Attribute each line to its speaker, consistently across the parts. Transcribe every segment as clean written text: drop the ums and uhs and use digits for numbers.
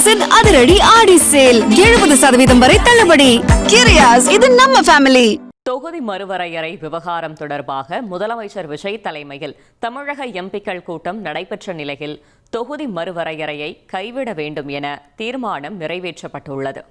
Speaker 1: கிரியாஸின் அதிரடி ஆடி சேல் 70% வரை தள்ளுபடி. கிரியாஸ், இது நம்ம ஃபேமிலி.
Speaker 2: தொகுதி மறுவரையறை விவகாரம் தொடர்பாக முதலமைச்சர் விஜய் தலைமையில் தமிழக எம்பிக்கள் கூட்டம் நடைபெற்ற நிலையில் தொகுதி மறுவரையறையை கைவிட வேண்டும் என தீர்மானம் நிறைவேற்றப்பட்டுள்ளது.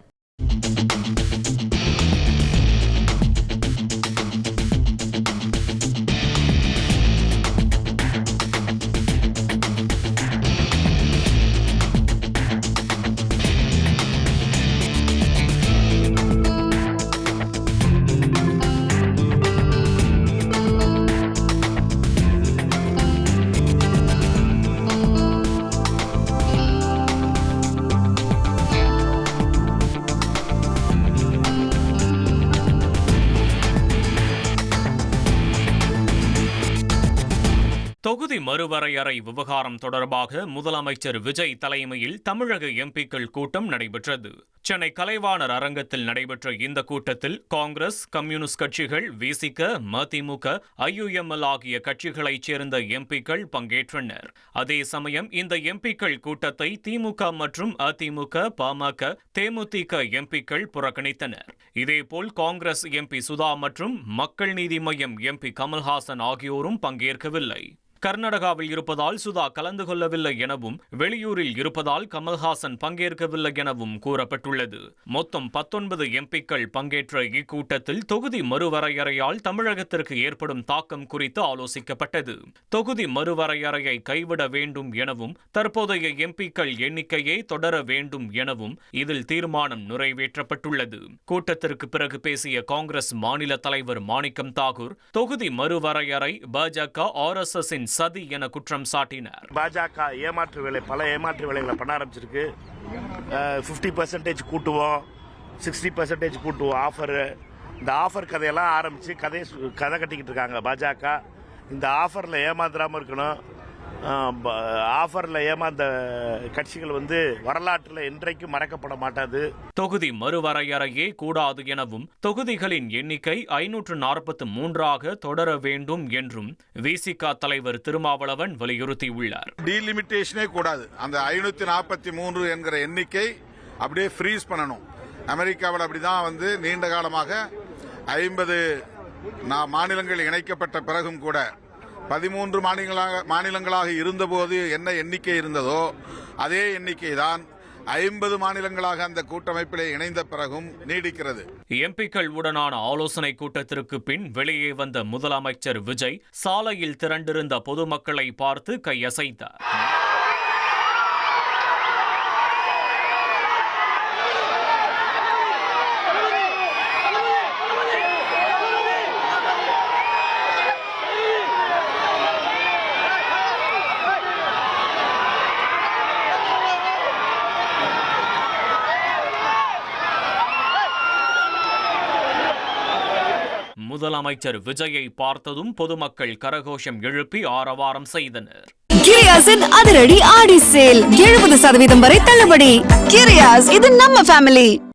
Speaker 3: தொகுதி மறுவரையறை விவகாரம் தொடர்பாக முதலமைச்சர் விஜய் தலைமையில் தமிழக எம்பிக்கள் கூட்டம் நடைபெற்றது. சென்னை கலைவாணர் அரங்கத்தில் நடைபெற்ற இந்த கூட்டத்தில் காங்கிரஸ், கம்யூனிஸ்ட் கட்சிகள், விசிக, மதிமுக, ஐயுஎம்எல் ஆகிய கட்சிகளைச் சேர்ந்த எம்பிக்கள் பங்கேற்றனர். அதே சமயம் இந்த எம்பிக்கள் கூட்டத்தை திமுக மற்றும் அதிமுக, பாமக, தேமுதிக எம்பிக்கள் புறக்கணித்தனர். இதேபோல் காங்கிரஸ் எம்பி சுதா மற்றும் மக்கள் நீதி மய்யம் எம்பி கமல்ஹாசன் ஆகியோரும் பங்கேற்கவில்லை. கர்நாடகாவில் இருப்பதால் சுதா கலந்து கொள்ளவில்லை எனவும் வெளியூரில் இருப்பதால் கமல்ஹாசன் பங்கேற்கவில்லை எனவும் கூறப்பட்டுள்ளது. மொத்தம் 19 எம்பிக்கள் பங்கேற்ற இக்கூட்டத்தில் தொகுதி மறுவரையறையால் தமிழகத்திற்கு ஏற்படும் தாக்கம் குறித்து ஆலோசிக்கப்பட்டது. தொகுதி மறுவரையறையை கைவிட வேண்டும் எனவும் தற்போதைய எம்பிக்கள் எண்ணிக்கையை தொடர வேண்டும் எனவும் இதில் தீர்மானம் நிறைவேற்றப்பட்டுள்ளது. கூட்டத்திற்கு பிறகு பேசிய காங்கிரஸ் மாநில தலைவர் மாணிக்கம் தாகூர் தொகுதி மறுவரையறை பாஜக, RSS சதி என குற்றம் சாட்டினார்.
Speaker 4: பாஜக பல ஏமாற்று வேலைகளை பண்ண ஆரம்பிச்சிருக்கு. 50% கூட்டுவோம், 60% கூட்டுவோம் ஆஃபர். இந்த ஆஃபர் கதையெல்லாம் ஆரம்பிச்சு கதை கட்டிக்கிட்டு இருக்காங்க பாஜக. இந்த ஆஃபர்ல ஏமாந்துடாம இருக்கணும். ஆஃபர்ல ஏமாந்த கட்சிகள் வரலாற்றில் என்றைக்கும் மறக்கப்பட மாட்டாது.
Speaker 3: தொகுதி மறுவரையறையே கூடாது எனவும் தொகுதிகளின் எண்ணிக்கை 543ஆக தொடர வேண்டும் என்றும் விசிக தலைவர் திருமாவளவன் வலியுறுத்தியுள்ளார்.
Speaker 5: டீலிமிட்டேஷனே கூடாது. அந்த 543 என்கிற எண்ணிக்கை அப்படியே ஃப்ரீஸ் பண்ணணும். அமெரிக்காவில் அப்படிதான் நீண்ட காலமாக 50 மாநிலங்கள் இணைக்கப்பட்ட பிறகும் கூட 13 மாநிலங்களாக இருந்தபோது என்ன எண்ணிக்கை இருந்ததோ அதே எண்ணிக்கை தான் 50 மாநிலங்களாக அந்த கூட்டமைப்பிலே இணைந்த பிறகும் நீடிக்கிறது.
Speaker 3: எம்பிக்கள் உடனான ஆலோசனை கூட்டத்திற்கு பின் வெளியே வந்த முதலமைச்சர் விஜய் சாலையில் திரண்டிருந்த பொதுமக்களை பார்த்து கையசைத்தார். முதலமைச்சர் விஜயை பார்த்ததும் பொதுமக்கள் கரகோஷம் எழுப்பி ஆரவாரம் செய்தனர்.
Speaker 1: கிரியாஸின் அதிரடி ஆடி சேல் 70% வரை தள்ளுபடி. கிரியாஸ், இது நம்ம ஃபேமிலி.